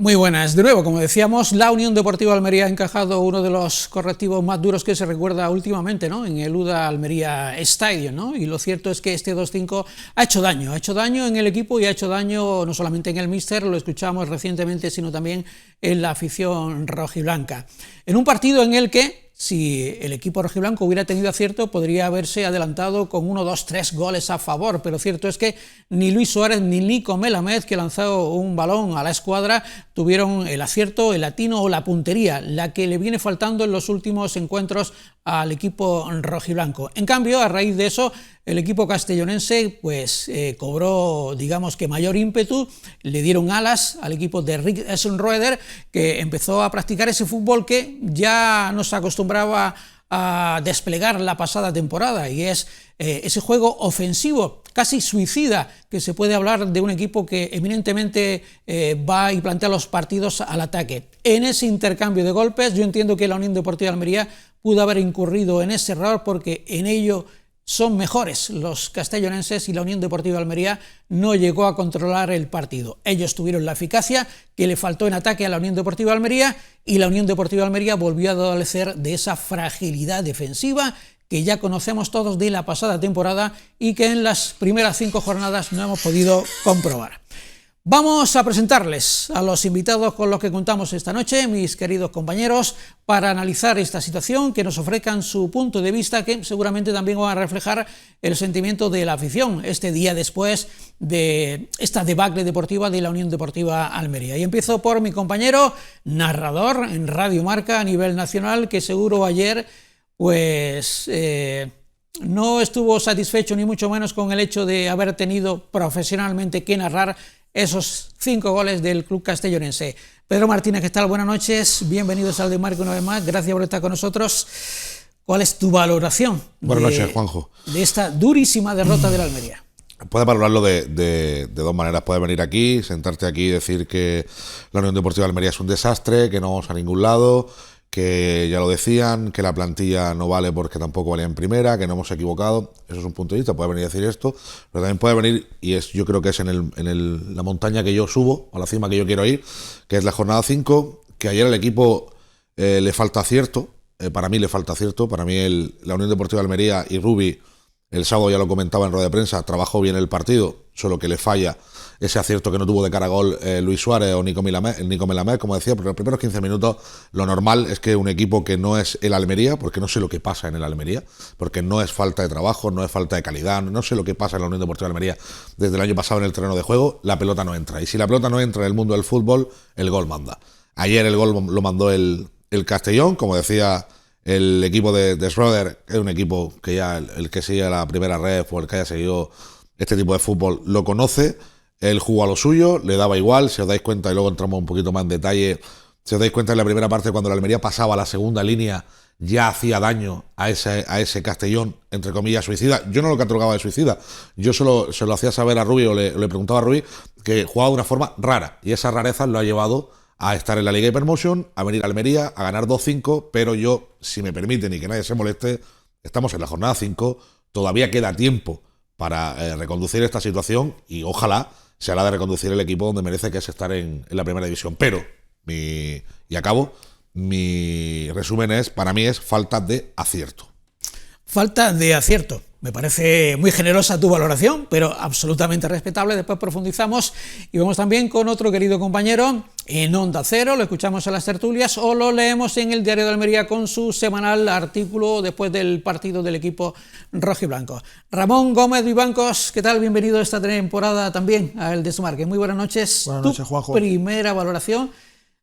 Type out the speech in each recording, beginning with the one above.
Muy buenas. De nuevo, como decíamos, la Unión Deportiva Almería ha encajado uno de los correctivos más duros que se recuerda últimamente, ¿no?, en el UDA Almería Stadium, ¿no? Y lo cierto es que este 2-5 ha hecho daño en el equipo y ha hecho daño no solamente en el míster, lo escuchamos recientemente, sino también en la afición rojiblanca. En un partido en el que, si el equipo rojiblanco hubiera tenido acierto, podría haberse adelantado con 1, 2, 3 goles a favor, pero cierto es que ni Luis Suárez ni Nico Melamed, que lanzó un balón a la escuadra, tuvieron el acierto, el atino o la puntería, la que le viene faltando en los últimos encuentros al equipo rojiblanco. En cambio, a raíz de eso, el equipo castellonense pues cobró, digamos que mayor ímpetu, le dieron alas al equipo de Rick Essenroeder, que empezó a practicar ese fútbol que ya nos acostumbraba a desplegar la pasada temporada, y es ese juego ofensivo, casi suicida, que se puede hablar de un equipo que eminentemente va y plantea los partidos al ataque. En ese intercambio de golpes, yo entiendo que la Unión Deportiva Almería pudo haber incurrido en ese error, porque en ello son mejores los castellonenses y la Unión Deportiva Almería no llegó a controlar el partido. Ellos tuvieron la eficacia que le faltó en ataque a la Unión Deportiva Almería, y la Unión Deportiva Almería volvió a adolecer de esa fragilidad defensiva que ya conocemos todos de la pasada temporada y que en las primeras 5 jornadas no hemos podido comprobar. Vamos a presentarles a los invitados con los que contamos esta noche, mis queridos compañeros, para analizar esta situación, que nos ofrezcan su punto de vista, que seguramente también van a reflejar el sentimiento de la afición este día después de esta debacle deportiva de la Unión Deportiva Almería. Y empiezo por mi compañero, narrador en Radio Marca a nivel nacional, que seguro ayer pues no estuvo satisfecho ni mucho menos con el hecho de haber tenido profesionalmente que narrar esos 5 goles del club castellonense. Pedro Martínez, ¿qué tal? Buenas noches, bienvenidos al de Marca una vez más, gracias por estar con nosotros. ¿Cuál es tu valoración Buenas noches, Juanjo, de esta durísima derrota de la Almería? Puedes valorarlo de dos maneras. Puedes venir aquí, sentarte aquí y decir que la Unión Deportiva Almería es un desastre, que no vamos a ningún lado, que ya lo decían, que la plantilla no vale porque tampoco valía en primera, que no hemos equivocado. Eso es un punto de vista, puede venir a decir esto, pero también puede venir, y yo creo que es en la montaña que yo subo, a la cima que yo quiero ir, que es la jornada 5, que ayer al equipo le falta acierto, para mí le falta acierto, para mí la Unión Deportiva Almería y Rubi, el sábado ya lo comentaba en rueda de prensa, trabajó bien el partido, solo que le falla ese acierto que no tuvo de cara a gol Luis Suárez o Nico Melamed, como decía, pero los primeros 15 minutos lo normal es que un equipo que no es el Almería, porque no sé lo que pasa en el Almería, porque no es falta de trabajo, no es falta de calidad, no sé lo que pasa en la Unión Deportiva Almería desde el año pasado en el terreno de juego, la pelota no entra, y si la pelota no entra en el mundo del fútbol, el gol manda. Ayer el gol lo mandó el Castellón, como decía el equipo de Schroeder, es un equipo que ya el que sigue la primera red o el que haya seguido este tipo de fútbol lo conoce. Él jugó a lo suyo, le daba igual, si os dais cuenta, y luego entramos un poquito más en detalle, si os dais cuenta en la primera parte, cuando la Almería pasaba a la segunda línea, ya hacía daño a ese Castellón, entre comillas, suicida. Yo no lo catalogaba de suicida, yo se lo hacía saber a Rubi, o le preguntaba a Rubi, que jugaba de una forma rara, y esa rareza lo ha llevado a estar en la Liga Hypermotion, a venir a Almería, a ganar 2-5, pero yo, si me permiten y que nadie se moleste, estamos en la jornada 5, todavía queda tiempo para reconducir esta situación, y ojalá sea la de reconducir el equipo donde merece, que es estar en la primera división. Pero, mi resumen es, para mí es falta de acierto. Falta de acierto. Me parece muy generosa tu valoración, pero absolutamente respetable. Después profundizamos y vamos también con otro querido compañero en Onda Cero, lo escuchamos en las tertulias o lo leemos en el Diario de Almería con su semanal artículo después del partido del equipo rojiblanco. Ramón Gómez Vivancos, ¿qué tal? Bienvenido esta temporada también al Desmarque. Muy buenas noches. Buenas noches, Juanjo. Primera valoración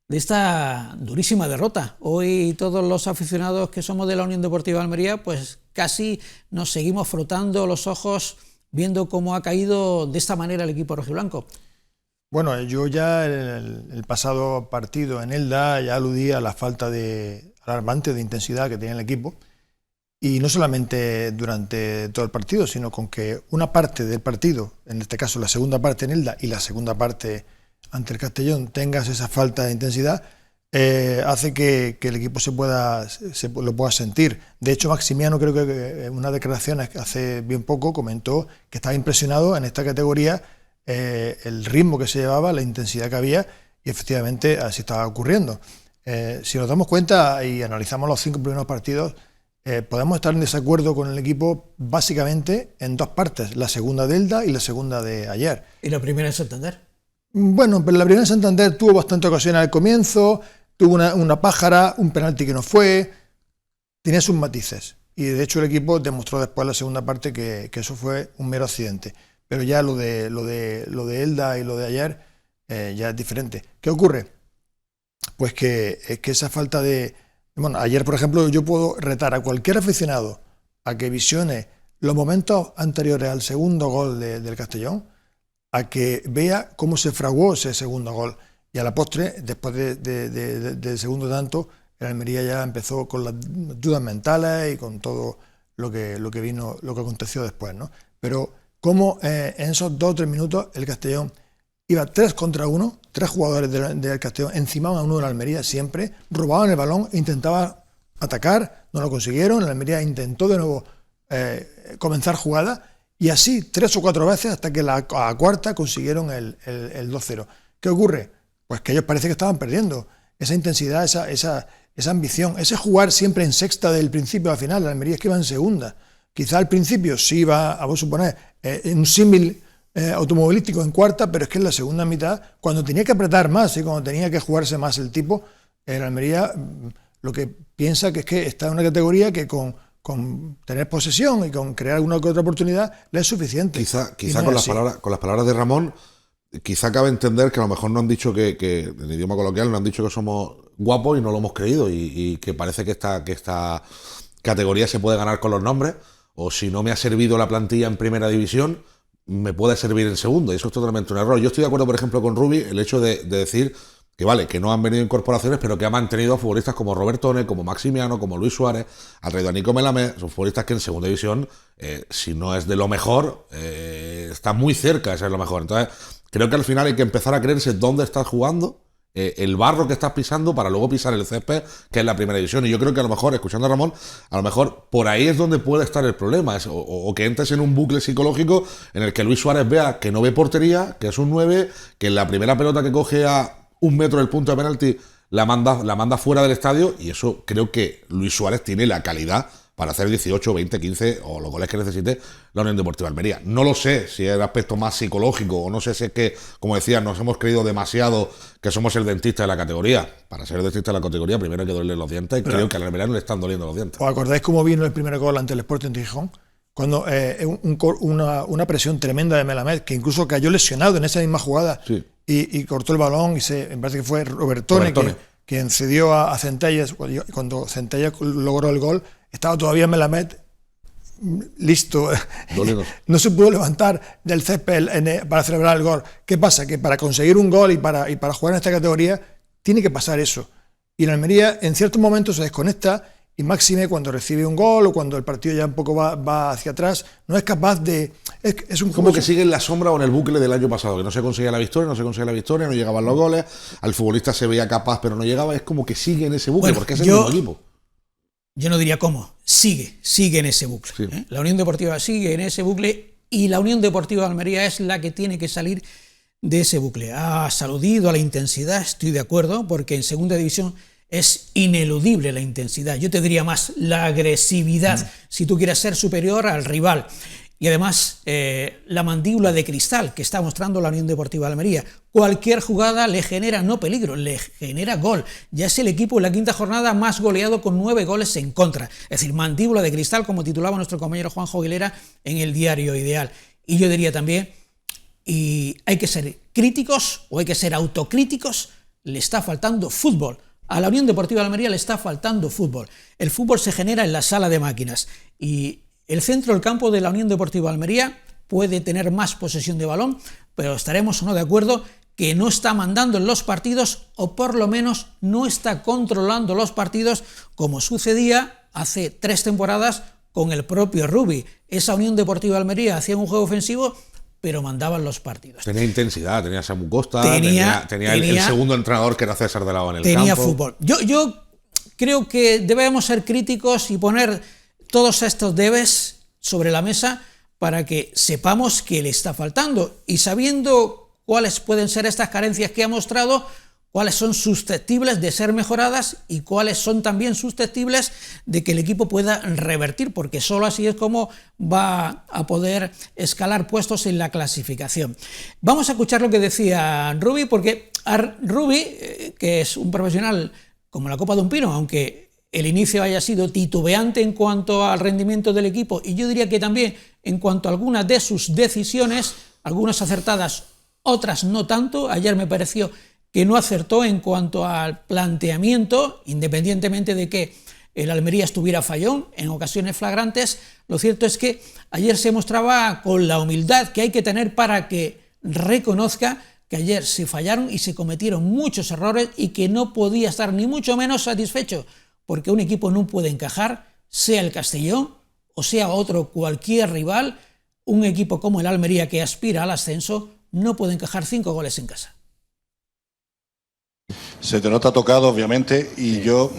de esta durísima derrota. Hoy todos los aficionados que somos de la Unión Deportiva Almería, pues casi nos seguimos frotando los ojos viendo cómo ha caído de esta manera el equipo rojiblanco. Bueno, yo ya el pasado partido en Elda ya aludí a la falta alarmante de intensidad que tenía el equipo, y no solamente durante todo el partido, sino con que una parte del partido, en este caso la segunda parte en Elda y la segunda parte ante el Castellón, tengas esa falta de intensidad, hace que el equipo lo pueda sentir. De hecho, Maximiano, creo que en unas declaraciones hace bien poco comentó que estaba impresionado en esta categoría el ritmo que se llevaba, la intensidad que había, y efectivamente así estaba ocurriendo. Si nos damos cuenta y analizamos los 5 primeros partidos, podemos estar en desacuerdo con el equipo básicamente en 2 partes, la segunda de Elda y la segunda de ayer. ¿Y la primera en Santander? Bueno, pero la primera en Santander tuvo bastante ocasiones al comienzo, tuvo una pájara, un penalti que no fue, tenía sus matices. Y de hecho el equipo demostró después en la segunda parte que eso fue un mero accidente. Pero ya lo de Elda y lo de ayer ya es diferente. ¿Qué ocurre? Pues que esa falta de... Bueno, ayer, por ejemplo, yo puedo retar a cualquier aficionado a que visione los momentos anteriores al segundo gol del Castellón, a que vea cómo se fraguó ese segundo gol. Y a la postre, después del segundo tanto, el Almería ya empezó con las dudas mentales y con todo lo que aconteció después, ¿no? Pero cómo en esos 2 o 3 minutos el Castellón iba 3 contra 1, 3 jugadores del Castellón encimaban a uno de la Almería siempre, robaban el balón, intentaban atacar, no lo consiguieron, el Almería intentó de nuevo comenzar jugada y así 3 o 4 veces hasta que a la cuarta consiguieron el 2-0. ¿Qué ocurre? Pues que ellos parece que estaban perdiendo esa intensidad, esa ambición, ese jugar siempre en sexta del principio al final. La Almería es que iba en segunda. Quizá al principio sí iba, a vos suponer, un símil automovilístico en cuarta, pero es que en la segunda mitad, cuando tenía que apretar más y cuando tenía que jugarse más el tipo, el Almería lo que piensa que es que está en una categoría que con tener posesión y con crear alguna que otra oportunidad le es suficiente. Quizá con las palabras de Ramón, quizá cabe entender que a lo mejor no han dicho que en idioma coloquial no han dicho que somos guapos y no lo hemos creído y que parece que esta categoría se puede ganar con los nombres, o si no me ha servido la plantilla en primera división, me puede servir en segunda, y eso es totalmente un error. Yo estoy de acuerdo, por ejemplo, con Rubi, el hecho de decir que vale, que no han venido incorporaciones, pero que ha mantenido a futbolistas como Robertone, como Maximiano, como Luis Suárez, ha traído a Nico Melamé, son futbolistas que en segunda división, si no es de lo mejor, está muy cerca de ser lo mejor. Entonces, creo que al final hay que empezar a creerse dónde estás jugando, el barro que estás pisando para luego pisar el césped, que es la primera división. Y yo creo que a lo mejor, escuchando a Ramón, a lo mejor por ahí es donde puede estar el problema, o que entres en un bucle psicológico en el que Luis Suárez vea que no ve portería, que es un 9, que en la primera pelota que coge a 1 metro del punto de penalti la manda fuera del estadio, y eso creo que Luis Suárez tiene la calidad para hacer 18, 20, 15 o los goles que necesite la Unión Deportiva Almería. No lo sé si es el aspecto más psicológico o no sé si es que, como decía, nos hemos creído demasiado que somos el dentista de la categoría. Para ser el dentista de la categoría primero hay que dolerle los dientes, y creo que a la Almería no le están doliendo los dientes. ¿Os acordáis cómo vino el primer gol ante el Sporting de Gijón? Cuando una presión tremenda de Melamed, que incluso cayó lesionado en esa misma jugada, sí, y cortó el balón, me parece que fue Robertone. Quien cedió a Centelles. Cuando Centelles logró el gol, estaba todavía Melamed listo. No se pudo levantar del césped para celebrar el gol. ¿Qué pasa? Que para conseguir un gol y para jugar en esta categoría tiene que pasar eso. Y en Almería en ciertos momentos se desconecta, y máxime cuando recibe un gol o cuando el partido ya un poco va hacia atrás, no es capaz de... Es un como que sigue en la sombra o en el bucle del año pasado, que no se conseguía la victoria, no llegaban los goles, al futbolista se veía capaz pero no llegaba, es como que sigue en ese bucle, porque es el mismo equipo. Yo no diría cómo, sigue en ese bucle. Sí. La Unión Deportiva sigue en ese bucle, y la Unión Deportiva de Almería es la que tiene que salir de ese bucle. Has aludido a la intensidad, estoy de acuerdo, porque en segunda división es ineludible la intensidad. Yo te diría más la agresividad, si tú quieres ser superior al rival. Y además la mandíbula de cristal que está mostrando la Unión Deportiva de Almería. Cualquier jugada le genera no peligro, le genera gol. Ya es el equipo en la quinta jornada más goleado con 9 goles en contra. Es decir, mandíbula de cristal, como titulaba nuestro compañero Juanjo Aguilera en el diario Ideal. Y yo diría también, y hay que ser críticos o hay que ser autocríticos, le está faltando fútbol. A la Unión Deportiva de Almería le está faltando fútbol. El fútbol se genera en la sala de máquinas, y el centro del campo de la Unión Deportiva de Almería puede tener más posesión de balón, pero estaremos o no de acuerdo que no está mandando en los partidos, o por lo menos no está controlando los partidos, como sucedía hace 3 temporadas con el propio Rubi. Esa Unión Deportiva de Almería hacía un juego ofensivo, pero mandaban los partidos. Tenía intensidad, tenía Samu Costa, tenía el segundo entrenador que era César de la O en el campo. Tenía fútbol. Yo creo que debemos ser críticos y poner todos estos debes sobre la mesa para que sepamos qué le está faltando, y sabiendo cuáles pueden ser estas carencias que ha mostrado, cuáles son susceptibles de ser mejoradas y cuáles son también susceptibles de que el equipo pueda revertir, porque solo así es como va a poder escalar puestos en la clasificación. Vamos a escuchar lo que decía Rubi, porque a Rubi, que es un profesional como la copa de un pino, aunque el inicio haya sido titubeante en cuanto al rendimiento del equipo, y yo diría que también en cuanto a algunas de sus decisiones, algunas acertadas, otras no tanto. Ayer me pareció que no acertó en cuanto al planteamiento, independientemente de que el Almería estuviera fallón en ocasiones flagrantes. Lo cierto es que ayer se mostraba con la humildad que hay que tener para que reconozca que ayer se fallaron y se cometieron muchos errores y que no podía estar ni mucho menos satisfecho, porque un equipo no puede encajar, sea el Castellón o sea otro cualquier rival. Un equipo como el Almería, que aspira al ascenso, no puede encajar 5 goles en casa. Se te nota tocado, obviamente, y yo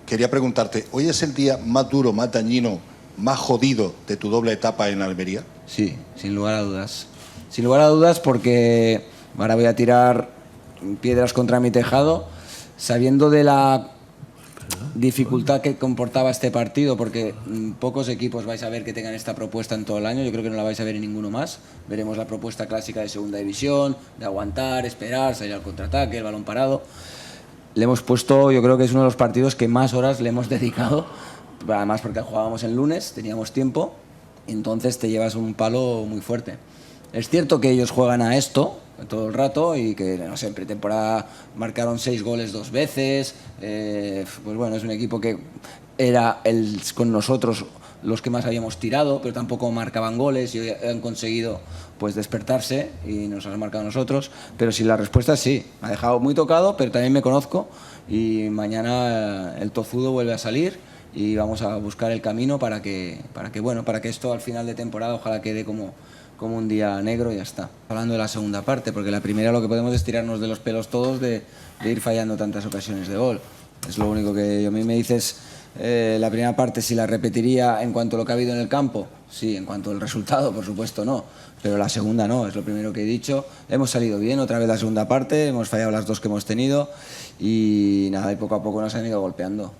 quería preguntarte, ¿hoy es el día más duro, más dañino, más jodido de tu doble etapa en Almería? Sí, sin lugar a dudas. Sin lugar a dudas, porque ahora voy a tirar piedras contra mi tejado, sabiendo de la dificultad que comportaba este partido, porque pocos equipos vais a ver que tengan esta propuesta en todo el año. Yo creo que no la vais a ver en ninguno más. Veremos la propuesta clásica de segunda división, de aguantar, esperar, salir al contraataque, el balón parado. Le hemos puesto, yo creo que es uno de los partidos que más horas le hemos dedicado, además porque jugábamos el lunes, teníamos tiempo, entonces te llevas un palo muy fuerte. Es cierto que ellos juegan a esto todo el rato y que, no sé, en pretemporada marcaron 6 goles 2 veces, pues bueno, es un equipo que era con nosotros los que más habíamos tirado, pero tampoco marcaban goles y han conseguido pues despertarse y nos han marcado nosotros. Pero sí, la respuesta es sí, me ha dejado muy tocado, pero también me conozco y mañana el tozudo vuelve a salir y vamos a buscar el camino para que esto al final de temporada ojalá quede como un día negro y ya está. Hablando de la segunda parte, porque la primera lo que podemos es tirarnos de los pelos todos de ir fallando tantas ocasiones de gol. Es lo único que a mí me dices. La primera parte, si la repetiría en cuanto a lo que ha habido en el campo, sí, en cuanto al resultado, por supuesto no, pero la segunda no, es lo primero que he dicho. Hemos salido bien otra vez la segunda parte, hemos fallado las 2 que hemos tenido y nada, y poco a poco nos han ido golpeando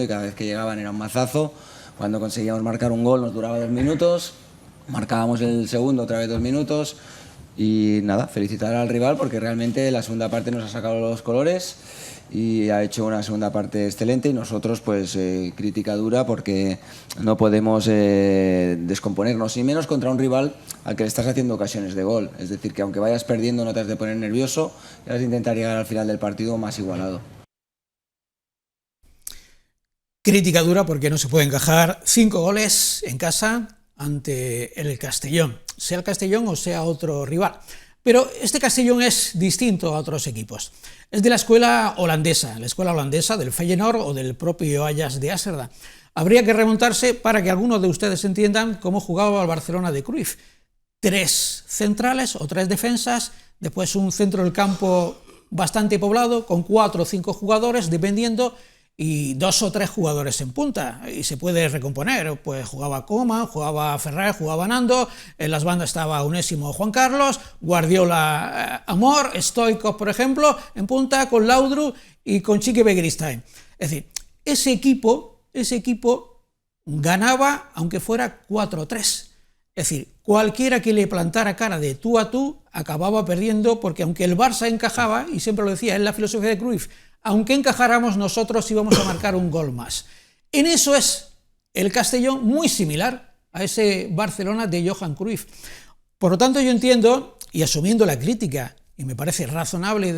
y cada vez que llegaban era un mazazo. Cuando conseguíamos marcar un gol nos duraba 2 minutos, marcábamos el segundo otra vez 2 minutos y nada, felicitar al rival porque realmente la segunda parte nos ha sacado los colores y ha hecho una segunda parte excelente y nosotros pues crítica dura porque no podemos descomponernos, y menos contra un rival al que le estás haciendo ocasiones de gol. Es decir, que aunque vayas perdiendo no te has de poner nervioso y has de intentar llegar al final del partido más igualado. Crítica dura porque no se puede encajar 5 goles en casa ante el Castellón, sea el Castellón o sea otro rival. Pero este Castellón es distinto a otros equipos. Es de la escuela holandesa del Feyenoord o del propio Ajax de Ámsterdam. Habría que remontarse para que algunos de ustedes entiendan cómo jugaba el Barcelona de Cruyff. 3 centrales o 3 defensas, después un centro del campo bastante poblado con 4 o 5 jugadores, dependiendo, y 2 o 3 jugadores en punta, y se puede recomponer. Pues jugaba Koeman, jugaba Ferrer, jugaba Nando, en las bandas estaba Onésimo, Juan Carlos, Guardiola, Amor, Stoichkov, por ejemplo, en punta con Laudrup y con Quique Begiristain. Es decir, ese equipo ganaba aunque fuera 4-3. Es decir, cualquiera que le plantara cara de tú a tú acababa perdiendo, porque aunque el Barça encajaba, y siempre lo decía, es la filosofía de Cruyff, aunque encajáramos nosotros íbamos a marcar un gol más. En eso es el Castellón muy similar a ese Barcelona de Johan Cruyff. Por lo tanto, yo entiendo, y asumiendo la crítica, y me parece razonable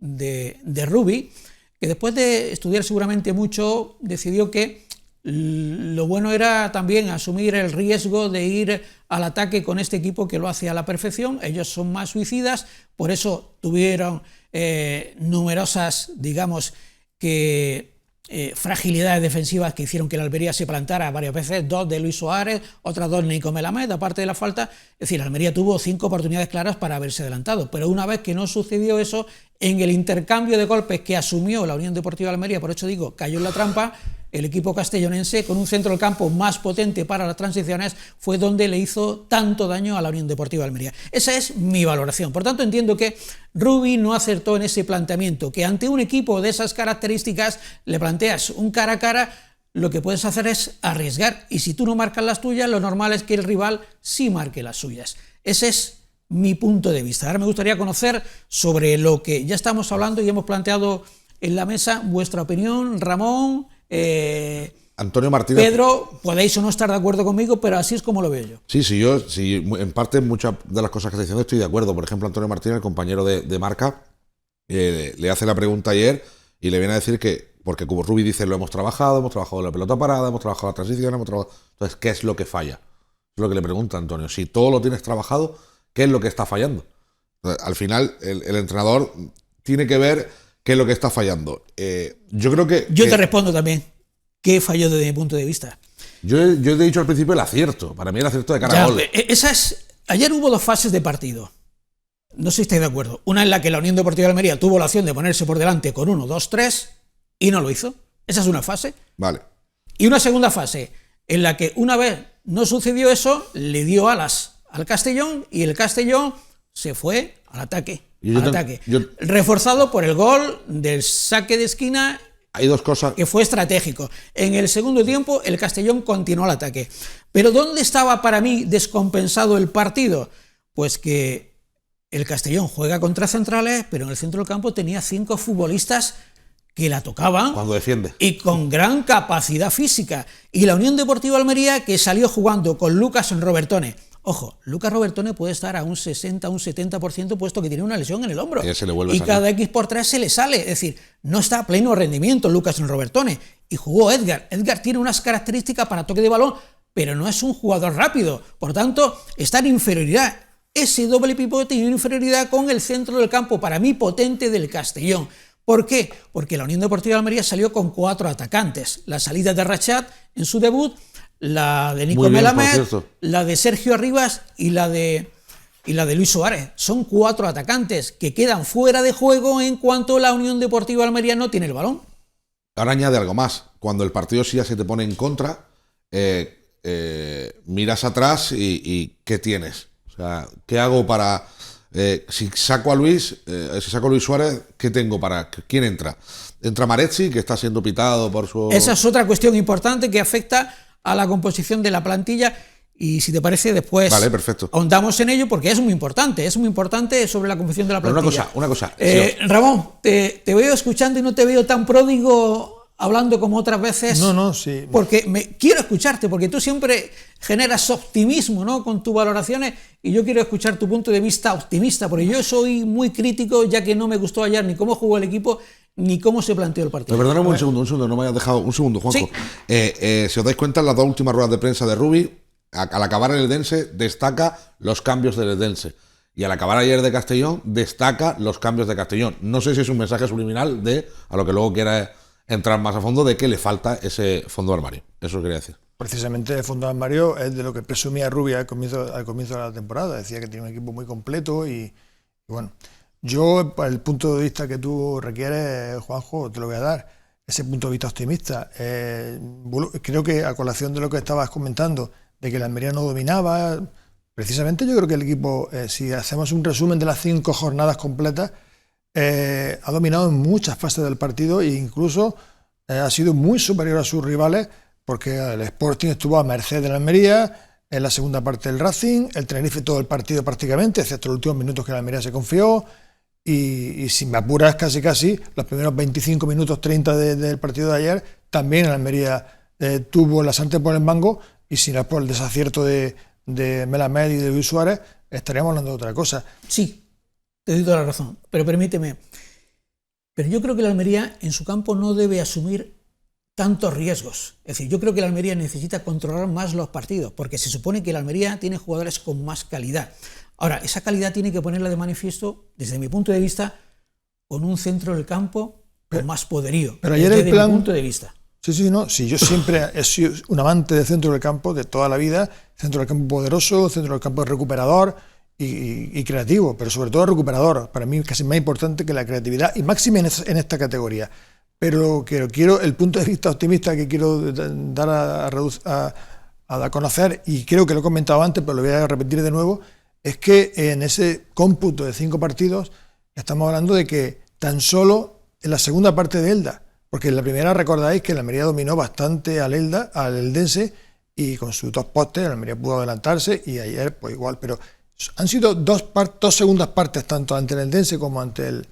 de Rubi, que después de estudiar seguramente mucho, decidió que lo bueno era también asumir el riesgo de ir al ataque con este equipo que lo hace a la perfección. Ellos son más suicidas, por eso tuvieron numerosas, digamos, fragilidades defensivas que hicieron que la Almería se plantara varias veces, 2 de Luis Suárez, otras 2 de Nico Melamed, aparte de la falta. Es decir, la Almería tuvo 5 oportunidades claras para haberse adelantado, pero una vez que no sucedió eso, en el intercambio de golpes que asumió la Unión Deportiva Almería, por eso digo, cayó en la trampa, el equipo castellonense, con un centro del campo más potente para las transiciones, fue donde le hizo tanto daño a la Unión Deportiva Almería. Esa es mi valoración. Por tanto, entiendo que Rubi no acertó en ese planteamiento, que ante un equipo de esas características le planteas un cara a cara, lo que puedes hacer es arriesgar, y si tú no marcas las tuyas, lo normal es que el rival sí marque las suyas. Ese es mi punto de vista. Ahora me gustaría conocer sobre lo que ya estamos hablando y hemos planteado en la mesa, vuestra opinión, Ramón, Antonio Martínez. Pedro, podéis o no estar de acuerdo conmigo, pero así es como lo veo yo. Sí, en parte muchas de las cosas que está diciendo estoy de acuerdo. Por ejemplo, Antonio Martínez, el compañero de Marca, le hace la pregunta ayer y le viene a decir que, porque como Rubi dice, lo hemos trabajado la pelota parada, hemos trabajado la transición, entonces, ¿qué es lo que falla? Es lo que le pregunta Antonio. Si todo lo tienes trabajado, ¿qué es lo que está fallando? Al final, el entrenador tiene que ver qué es lo que está fallando. Yo creo que... Yo te respondo también. ¿Qué falló desde mi punto de vista? Yo he dicho al principio el acierto. Para mí el acierto de cara a gol. Ayer hubo dos fases de partido. No sé si estáis de acuerdo. Una en la que la Unión Deportiva de Almería tuvo la opción de ponerse por delante con 1, 2, 3 y no lo hizo. Esa es una fase. Vale. Y una segunda fase en la que una vez no sucedió eso, le dio alas al Castellón y el Castellón se fue al ataque. Reforzado por el gol del saque de esquina. Hay dos cosas que fue estratégico. En el segundo tiempo el Castellón continuó el ataque. Pero ¿dónde estaba para mí descompensado el partido? Pues que el Castellón juega contra centrales, pero en el centro del campo tenía 5 futbolistas que la tocaban cuando defiende y con gran capacidad física. Y la Unión Deportiva Almería, que salió jugando con Lucas Robertone. Ojo, Lucas Robertone puede estar a un 60, un 70%, puesto que tiene una lesión en el hombro. Y cada X por 3 se le sale. Es decir, no está a pleno rendimiento Lucas Robertone. Y jugó Edgar. Edgar tiene unas características para toque de balón, pero no es un jugador rápido. Por tanto, está en inferioridad. Ese doble pivote tiene inferioridad con el centro del campo, para mí potente, del Castellón. ¿Por qué? Porque la Unión Deportiva de Almería salió con 4 atacantes. La salida de Rachat en su debut, la de Nico Melamed, la de Sergio Arribas y la de Luis Suárez. Son 4 atacantes que quedan fuera de juego en cuanto la Unión Deportiva Almería no tiene el balón. Ahora añade algo más. Cuando el partido sí ya se te pone en contra, miras atrás y ¿qué tienes? O sea, ¿qué hago para... si saco a Luis Suárez, ¿qué tengo para...? ¿Quién entra? Entra Marezzi, que está siendo pitado por su... Esa es otra cuestión importante que afecta a la composición de la plantilla y, si te parece, después ahondamos en ello, porque es muy importante sobre la composición de la plantilla. Una cosa. Ramón, te veo escuchando y no te veo tan pródigo hablando como otras veces. No, sí. Porque quiero escucharte, porque tú siempre generas optimismo, ¿no?, con tus valoraciones, y yo quiero escuchar tu punto de vista optimista, porque yo soy muy crítico, ya que no me gustó ayer ni cómo jugó el equipo, ni cómo se planteó el partido. Perdóname un segundo, no me hayas dejado un segundo, Juanjo. Sí. Si os dais cuenta, en las 2 últimas ruedas de prensa de Rubi, al acabar el Eldense, destaca los cambios del Eldense. Y al acabar ayer de Castellón, destaca los cambios de Castellón. No sé si es un mensaje subliminal a lo que luego quiera entrar más a fondo, de que le falta ese fondo de armario. Eso quería decir. Precisamente el fondo de armario es de lo que presumía Rubi al comienzo de la temporada. Decía que tiene un equipo muy completo y bueno, yo, para el punto de vista que tú requieres, Juanjo, te lo voy a dar. Ese punto de vista optimista. Creo que, a colación de lo que estabas comentando, de que la Almería no dominaba, precisamente yo creo que el equipo, si hacemos un resumen de las 5 jornadas completas, ha dominado en muchas fases del partido e incluso ha sido muy superior a sus rivales, porque el Sporting estuvo a merced de la Almería en la segunda parte del Racing, el Tenerife todo el partido prácticamente, excepto los últimos minutos que la Almería se confió, y si me apuras casi los primeros 25 minutos 30 del partido de ayer, también la Almería tuvo la sartén por el mango, y si no es por el desacierto de Melamed y de Luis Suárez, estaríamos hablando de otra cosa. Sí. Te doy toda la razón, pero permíteme. Pero yo creo que la Almería en su campo no debe asumir tantos riesgos. Es decir, yo creo que la Almería necesita controlar más los partidos, porque se supone que la Almería tiene jugadores con más calidad. Ahora, esa calidad tiene que ponerla de manifiesto, desde mi punto de vista, con un centro del campo con más poderío. Pero ayer el plan... mi punto de vista. Sí, yo siempre he sido un amante del centro del campo de toda la vida, centro del campo poderoso, centro del campo recuperador y creativo, pero sobre todo recuperador. Para mí casi más importante que la creatividad, y máxima en esta categoría. pero el punto de vista optimista que quiero dar a conocer, y creo que lo he comentado antes, pero lo voy a repetir de nuevo, es que en ese cómputo de 5 partidos estamos hablando de que tan solo en la segunda parte de Elda, porque en la primera recordáis que el Almería dominó bastante al Eldense, y con sus 2 postes el Almería pudo adelantarse, y ayer pues igual, pero han sido dos segundas partes, tanto ante el Eldense como ante el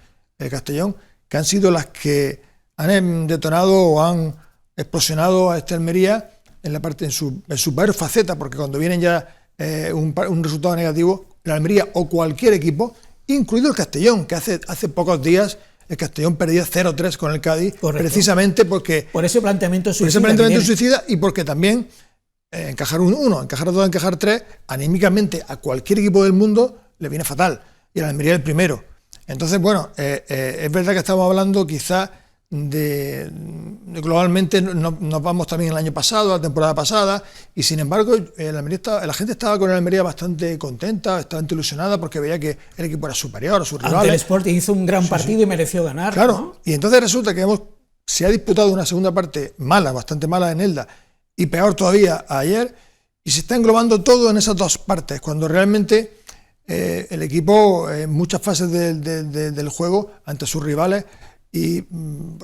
Castellón, que han sido las que han detonado o han explosionado a este Almería en su peor faceta, porque cuando vienen ya un resultado negativo, el Almería o cualquier equipo, incluido el Castellón, que hace pocos días el Castellón perdía 0-3 con el Cádiz, correcto, precisamente porque... Por ese planteamiento suicida. Y porque también encajar 1, encajar 2, encajar 3, anímicamente a cualquier equipo del mundo le viene fatal. Y el Almería el primero. Entonces, bueno, es verdad que estamos hablando quizás de globalmente, nos vamos también el año pasado, la temporada pasada, y sin embargo la gente estaba con el Almería bastante contenta, bastante ilusionada, porque veía que el equipo era superior a sus rivales. Ante el Sporting hizo un gran partido y mereció ganar. Claro, ¿no? Y entonces resulta que se ha disputado una segunda parte mala, bastante mala en Elda, y peor todavía ayer, y se está englobando todo en esas 2 partes, cuando realmente el equipo en muchas fases del juego ante sus rivales y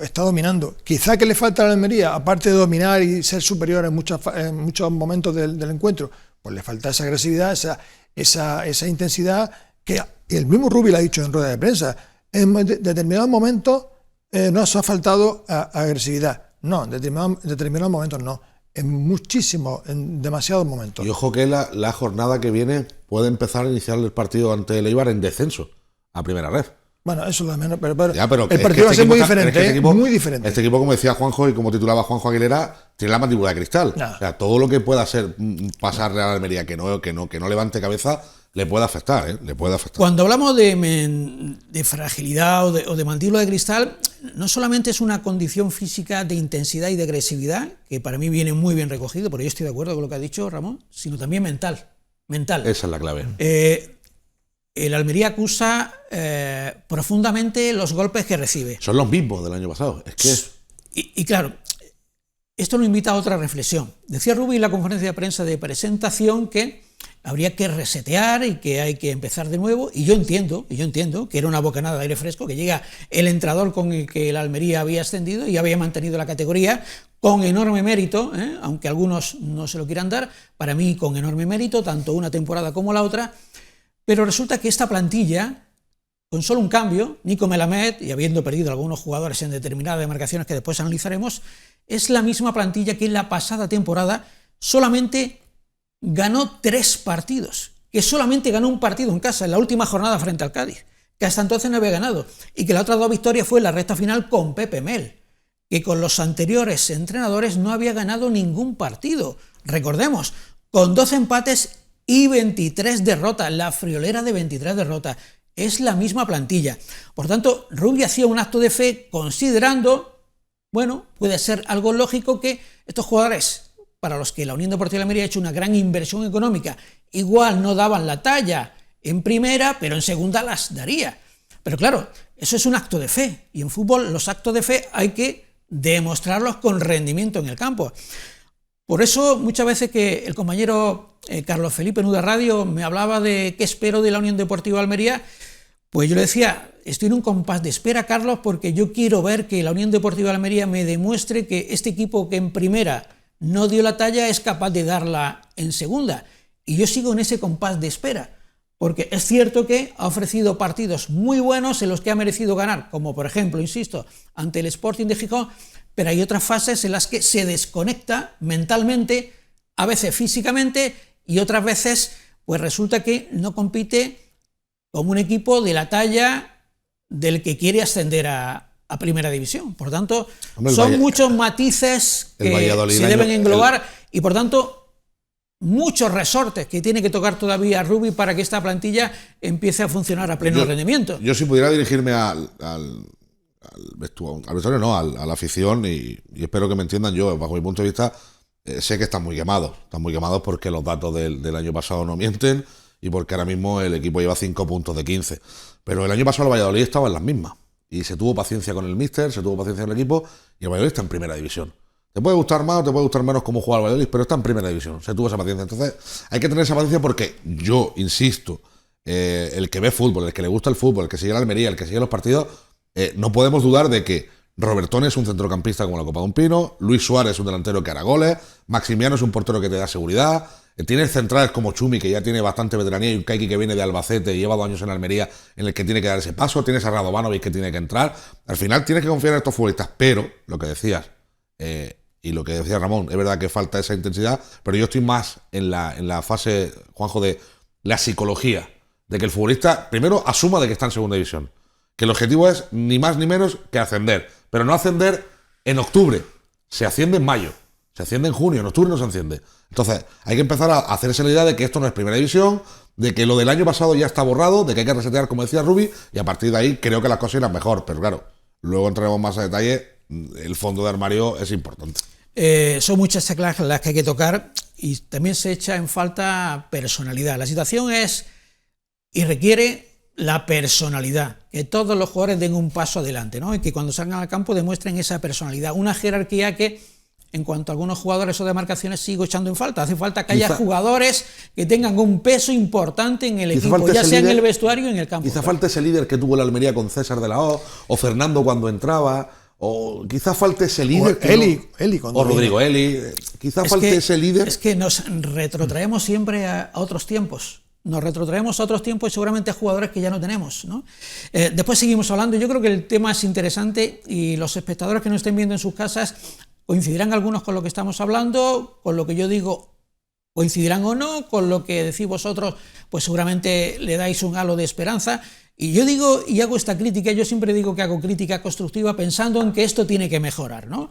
está dominando. Quizá que le falta a la Almería, aparte de dominar y ser superior en muchos momentos del encuentro, pues le falta esa agresividad, esa intensidad, que el mismo Rubi lo ha dicho en rueda de prensa. En determinados momentos nos ha faltado agresividad. No, en determinados momentos no. En demasiados momentos. Y ojo que la jornada que viene puede empezar a iniciar el partido ante el Eibar en descenso a primera red. Bueno, eso es lo menos, pero el partido va a ser muy diferente, muy diferente. Este equipo, como decía Juanjo y como titulaba Juanjo Aguilera, tiene la mandíbula de cristal. No. O sea, todo lo que pueda pasarle a la Almería que no levante cabeza, le puede afectar, ¿eh? Le puede afectar. Cuando hablamos de fragilidad o de mandíbula de cristal, no solamente es una condición física de intensidad y de agresividad, que para mí viene muy bien recogido, porque yo estoy de acuerdo con lo que ha dicho Ramón, sino también mental. Esa es la clave. El Almería acusa profundamente los golpes que recibe. Son los mismos del año pasado. Es que... y claro, esto nos invita a otra reflexión. Decía Rubi en la conferencia de prensa de presentación que habría que resetear y que hay que empezar de nuevo, y yo entiendo que era una bocanada de aire fresco, que llega el entrenador con el que el Almería había ascendido y había mantenido la categoría con enorme mérito, aunque algunos no se lo quieran dar, para mí con enorme mérito, tanto una temporada como la otra. Pero resulta que esta plantilla, con solo un cambio, Nico Melamed, y habiendo perdido algunos jugadores en determinadas demarcaciones que después analizaremos, es la misma plantilla que en la pasada temporada solamente ganó 3 partidos, que solamente ganó un partido en casa, en la última jornada frente al Cádiz, que hasta entonces no había ganado, y que las otras 2 victorias fue en la recta final con Pepe Mel, que con los anteriores entrenadores no había ganado ningún partido. Recordemos, con 12 empates y 23 derrotas, la friolera de 23 derrotas, es la misma plantilla. Por tanto, Rubi hacía un acto de fe considerando, bueno, puede ser algo lógico que estos jugadores, para los que la Unión Deportiva de Almería ha hecho una gran inversión económica, igual no daban la talla en primera, pero en segunda las daría. Pero claro, eso es un acto de fe, y en fútbol los actos de fe hay que demostrarlos con rendimiento en el campo. Por eso, muchas veces que el compañero Carlos Felipe en UDA Radio me hablaba de qué espero de la Unión Deportiva de Almería, pues yo le decía, estoy en un compás de espera, Carlos, porque yo quiero ver que la Unión Deportiva de Almería me demuestre que este equipo que en primera no dio la talla es capaz de darla en segunda. Y yo sigo en ese compás de espera, porque es cierto que ha ofrecido partidos muy buenos en los que ha merecido ganar, como por ejemplo, insisto, ante el Sporting de Gijón, pero hay otras fases en las que se desconecta mentalmente, a veces físicamente, y otras veces pues resulta que no compite como un equipo de la talla del que quiere ascender a Primera División. Por tanto, son muchos matices que se deben englobar y por tanto muchos resortes que tiene que tocar todavía Rubi para que esta plantilla empiece a funcionar a pleno rendimiento. Yo si pudiera dirigirme al vestuario no, a la afición y espero que me entiendan, yo bajo mi punto de vista sé que están muy quemados porque los datos del año pasado no mienten y porque ahora mismo el equipo lleva 5 puntos de 15, pero el año pasado el Valladolid estaba en las mismas y se tuvo paciencia con el míster, se tuvo paciencia con el equipo, y el Valladolid está en primera división. Te puede gustar más o te puede gustar menos cómo juega el Valladolid, pero está en primera división, se tuvo esa paciencia. Entonces hay que tener esa paciencia porque yo, insisto, el que ve fútbol, el que le gusta el fútbol, el que sigue la Almería, el que sigue los partidos, no podemos dudar de que Robertón es un centrocampista como la Copa de un Pino, Luis Suárez es un delantero que hará goles, Maximiano es un portero que te da seguridad, tienes centrales como Chumi, que ya tiene bastante veteranía, y un Kaiki que viene de Albacete y lleva 2 años en Almería, en el que tiene que dar ese paso, tienes a Radovanovic que tiene que entrar. Al final tienes que confiar en estos futbolistas, pero lo que decías, y lo que decía Ramón, es verdad que falta esa intensidad, pero yo estoy más en la fase, Juanjo, de la psicología, de que el futbolista primero asuma de que está en segunda división, que el objetivo es ni más ni menos que ascender, pero no ascender en octubre, se asciende en mayo, se asciende en junio, en octubre no se asciende. Entonces hay que empezar a hacerse la idea de que esto no es primera división, de que lo del año pasado ya está borrado, de que hay que resetear, como decía Rubi, y a partir de ahí creo que las cosas irán mejor, pero claro, luego entraremos más a detalle, el fondo de armario es importante. Son muchas teclas las que hay que tocar y también se echa en falta personalidad. La situación es y requiere la personalidad, que todos los jugadores den un paso adelante, ¿no? Y que cuando salgan al campo demuestren esa personalidad, una jerarquía que en cuanto a algunos jugadores o demarcaciones sigo echando en falta. Hace falta que haya jugadores que tengan un peso importante en el equipo, ya sea en el vestuario o en el campo. Quizá falte ese líder que tuvo la Almería con César de la O Fernando cuando entraba, o quizá falte ese líder o Rodrigo Eli, quizá falte ese líder. Es que nos retrotraemos siempre a otros tiempos. Nos retrotraemos a otros tiempos y seguramente a jugadores que ya no tenemos, ¿no? Después seguimos hablando. Yo creo que el tema es interesante y los espectadores que nos estén viendo en sus casas coincidirán algunos con lo que estamos hablando, con lo que yo digo coincidirán o no, con lo que decís vosotros, pues seguramente le dais un halo de esperanza. Y yo digo y hago esta crítica, yo siempre digo que hago crítica constructiva pensando en que esto tiene que mejorar, ¿no?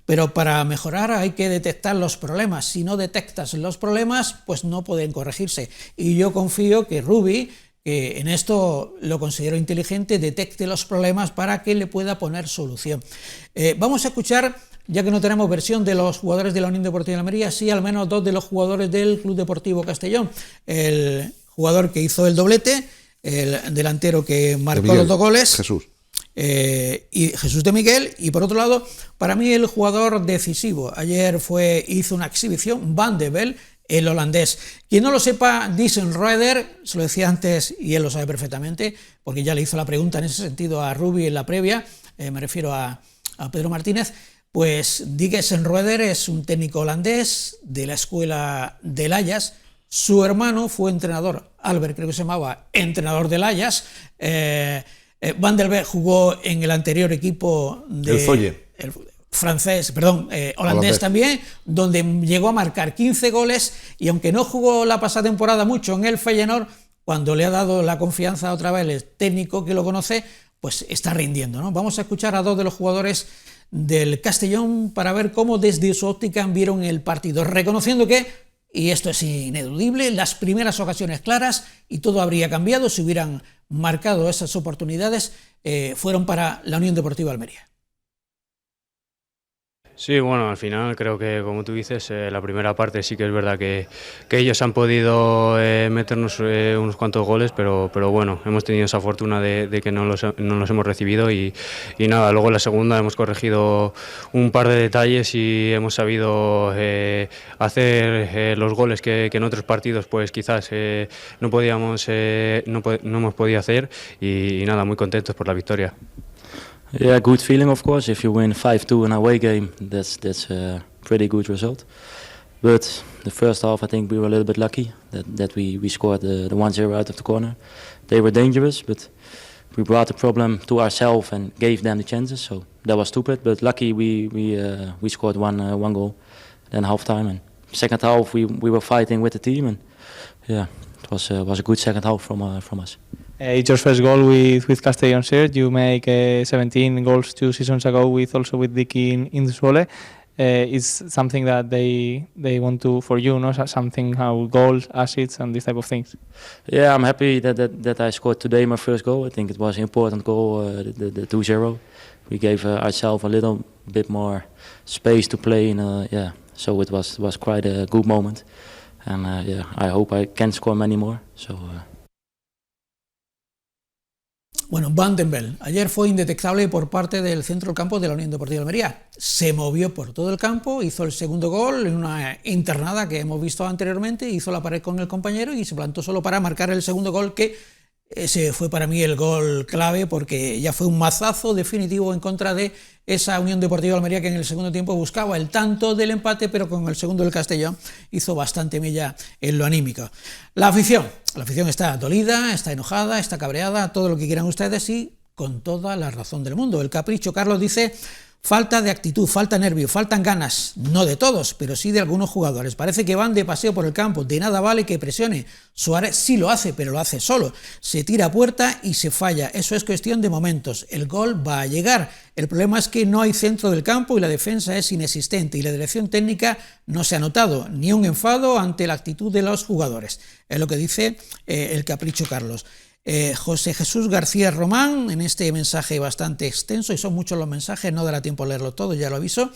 Pero para mejorar hay que detectar los problemas. Si no detectas los problemas, pues no pueden corregirse. Y yo confío que Rubi, que en esto lo considero inteligente, detecte los problemas para que le pueda poner solución. Vamos a escuchar, ya que no tenemos versión de los jugadores de la Unión Deportiva de Almería, sí al menos 2 de los jugadores del Club Deportivo Castellón. El jugador que hizo el doblete, el delantero que marcó los 2 goles, Jesús. Y Jesús de Miguel, y por otro lado, para mí el jugador decisivo. Ayer hizo una exhibición, Van de Vel, el holandés. Quien no lo sepa, Diesenreuder, se lo decía antes y él lo sabe perfectamente, porque ya le hizo la pregunta en ese sentido a Rubi en la previa, me refiero a Pedro Martínez. Pues Diesenreuder es un técnico holandés de la escuela del Ajax. Su hermano fue entrenador, Albert creo que se llamaba, entrenador del Ajax. Van der Vel jugó en el anterior equipo de... El Zoye. Holandés también, donde llegó a marcar 15 goles y aunque no jugó la pasada temporada mucho en el Feyenoord, cuando le ha dado la confianza otra vez el técnico que lo conoce, pues está rindiendo, ¿no? Vamos a escuchar a 2 de los jugadores del Castellón para ver cómo desde su óptica vieron el partido, reconociendo que, y esto es ineludible, las primeras ocasiones claras, y todo habría cambiado si hubieran marcado esas oportunidades, fueron para la Unión Deportiva Almería. Sí, bueno, al final creo que, como tú dices, la primera parte sí que es verdad que ellos han podido meternos unos cuantos goles, pero bueno, hemos tenido esa fortuna de que no los hemos recibido y nada, luego en la segunda hemos corregido un par de detalles y hemos sabido hacer los goles que en otros partidos pues quizás no hemos podido hacer y nada, muy contentos por la victoria. Yeah, good feeling, of course. If you win 5-2 in an away game, that's a pretty good result. But the first half, I think we were a little bit lucky that we scored the 1-0 out of the corner. They were dangerous, but we brought the problem to ourselves and gave them the chances. So that was stupid, but lucky we scored one goal. Then half time and second half we were fighting with the team and yeah, it was a good second half from us. It's your first goal with Castellón shirt. You make 17 goals 2 seasons ago also with Dicky in the Sole. It's something that they want to for you, no? Something how goals, assists, and this type of things. Yeah, I'm happy that I scored today my first goal. I think it was an important goal, the 2-0. We gave ourselves a little bit more space to play, so it was quite a good moment. And I hope I can score many more. So. Bueno, Van den Bel, ayer fue indetectable por parte del centro del campo de la Unión Deportiva Almería. Se movió por todo el campo, hizo el segundo gol en una internada que hemos visto anteriormente, hizo la pared con el compañero y se plantó solo para marcar el segundo gol, que ese fue para mí el gol clave, porque ya fue un mazazo definitivo en contra de esa Unión Deportiva Almería, que en el segundo tiempo buscaba el tanto del empate, pero con el segundo del Castellón hizo bastante mella en lo anímico. La afición está dolida, está enojada, está cabreada, todo lo que quieran ustedes, y con toda la razón del mundo. El Capricho Carlos dice: falta de actitud, falta nervio, faltan ganas, no de todos, pero sí de algunos jugadores. Parece que van de paseo por el campo, de nada vale que presione. Suárez sí lo hace, pero lo hace solo. Se tira a puerta y se falla. Eso es cuestión de momentos. El gol va a llegar. El problema es que no hay centro del campo y la defensa es inexistente, y la dirección técnica no se ha notado ni un enfado ante la actitud de los jugadores. Es lo que dice el Capricho Carlos. José Jesús García Román, en este mensaje bastante extenso, y son muchos los mensajes, no dará tiempo a leerlo todo, ya lo aviso.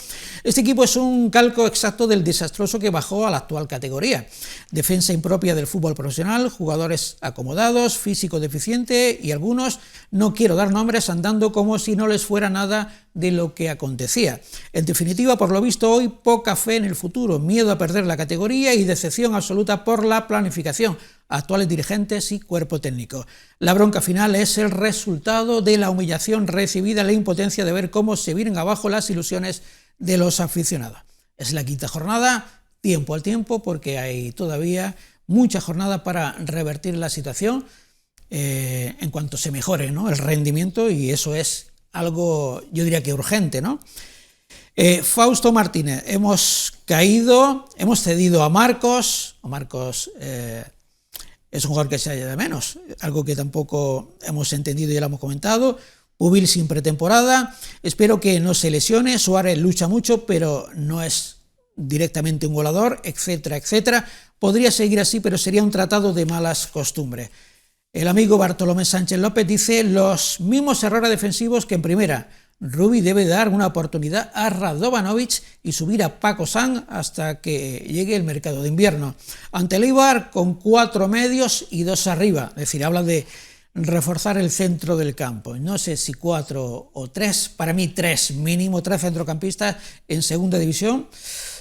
Este equipo es un calco exacto del desastroso que bajó a la actual categoría. Defensa impropia del fútbol profesional, jugadores acomodados, físico deficiente y algunos, no quiero dar nombres, andando como si no les fuera nada de lo que acontecía. En definitiva, por lo visto hoy, poca fe en el futuro, miedo a perder la categoría y decepción absoluta por la planificación, actuales dirigentes y cuerpo técnico. La bronca final es el resultado de la humillación recibida, la impotencia de ver cómo se vienen abajo las ilusiones de los aficionados. Es la quinta jornada, tiempo al tiempo, porque hay todavía mucha jornada para revertir la situación en cuanto se mejore, ¿no?, el rendimiento, y eso es algo, yo diría que urgente, ¿no? Fausto Martínez, hemos cedido a Marcos. Es un jugador que se halla de menos, algo que tampoco hemos entendido y ya lo hemos comentado. Pubil sin pretemporada, espero que no se lesione. Suárez lucha mucho, pero no es directamente un goleador, etcétera, etcétera. Podría seguir así, pero sería un tratado de malas costumbres. El amigo Bartolomé Sánchez López dice: los mismos errores defensivos que en primera. Rubi debe dar una oportunidad a Radovanovic y subir a Paco Sanz hasta que llegue el mercado de invierno. Ante el Eibar, con 4 medios y 2 arriba. Es decir, habla de reforzar el centro del campo. No sé si 4 o 3, para mí 3 mínimo, 3 centrocampistas en segunda división,